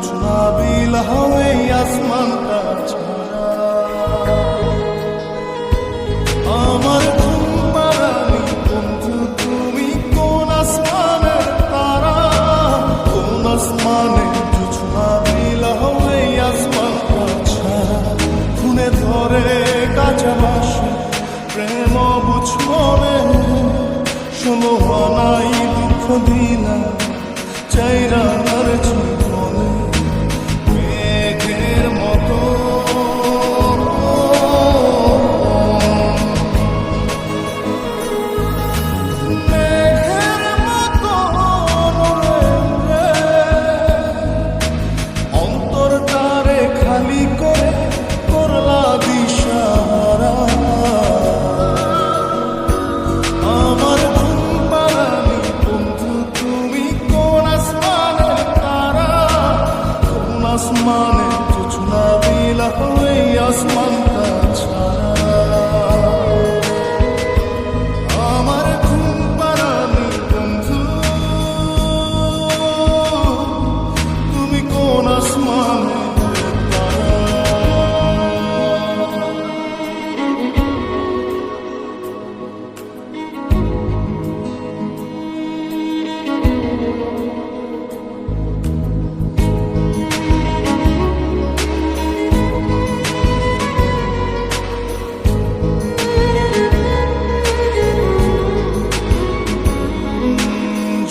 জোছনা বিলাও এই আসমানটা ছাড়া। আমার ঘুম পাড়ানি বন্ধু তুমি কোন আসমানের তারা, কোন আসমানে জোছনা বিলাও এই আসমানটা ছাড়া। খুনে ধরে কাঁচা বাসে প্রেম বুঝ মনে, ষোলো আনাই দুঃখ দিলা চাইরা আর জীবনে মেঘের মতো। মেঘের মতো অন্তরটারে খালি করে করলা দিশাহারা। আমার ঘুম পাড়ানি বন্ধু তুমি কোন আসমানের তারা, কোন আসমানে জোছনা বিলাও এই আসমানটা ছাড়া। আমার ঘুম পাড়ানি বন্ধু তুমি কোন আসমানের তারা।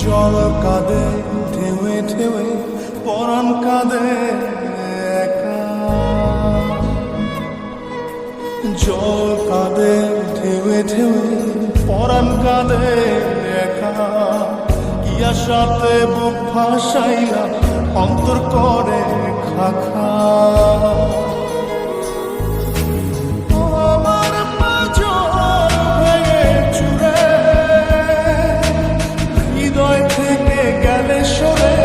জল কাঁদে ঢেউে ঢেউে পরাণ কাঁদে একা। জল কাঁদে ঢেউে ঢেউে পরাণ কাঁদে একা। কি আশাতে বুক ভাসাইলা অন্তর করে খাখা। আমার পাঁজর ভেঙে চুরে হৃদয় থেকে গেলে সরে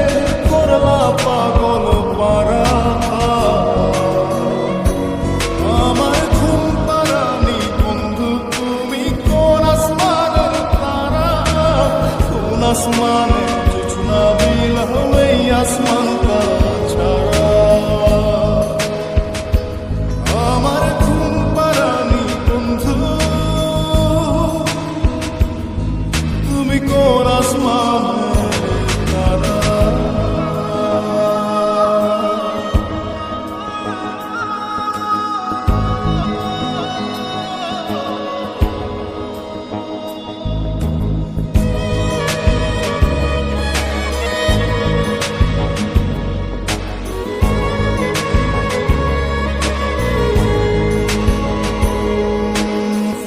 করলা পাগল পারা। আমার ঘুম পাড়ানি বন্ধু তুমি কোন আসমানের তারা, কোন আসমানে জোছনা বিলাও এই আসমানটা ছাড়া। আমার ঘুম পাড়ানি বন্ধু তুমি কোন আসমানের তারা।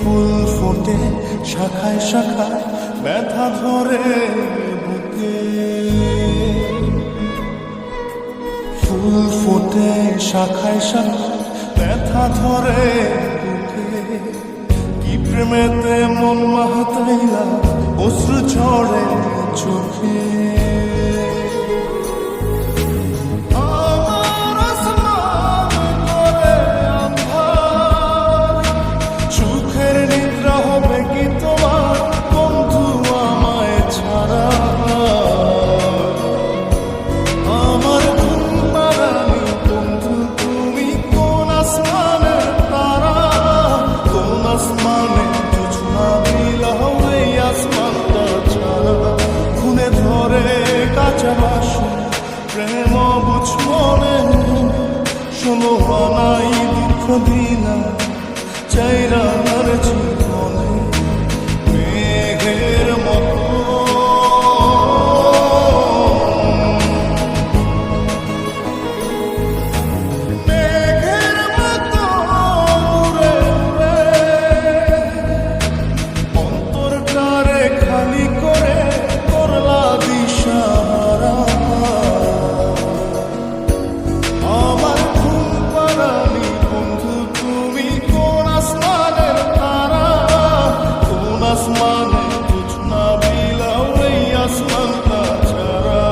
ফুল ফোটে শাখায় শাখায় ব্যথা ধরে বুকে। ফুল ফোটে শাখায় শাখায় ব্যথা ধরে বুকে। কি প্রেমেতে মন মাহাতাইলা অশ্রু ঝরে চোখে। আমার আসমান করে আঁধার, সুখের নিদ্রা হবে কি তোমার বন্ধু আমায় ছাড়া। আমার ঘুম পাড়ানি বন্ধু তুমি কোন আসমানের তারা, কোন আসমানে জোছনা বিলাও এই আসমানটা ছাড়া। খুনে ধরে কাঁচা বাসে প্রেম বুঝ মনে, ষোলো আনাই দুঃখ দিলা চাইরা আর জীবনে মেঘের মতো। মেঘের মতো উড়ে উড়ে অন্তরটারে খালি করে করলা দিশাহারা। আমার ঘুম পাড়ানি বন্ধু তুমি কোন আসমানের তারা, কোন আসমানে জোছনা বিলাও এই আসমানটা ছাড়া।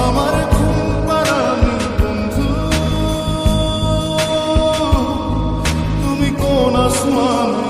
আমার ঘুম পাড়ানি বন্ধু তুমি কোন আসমানে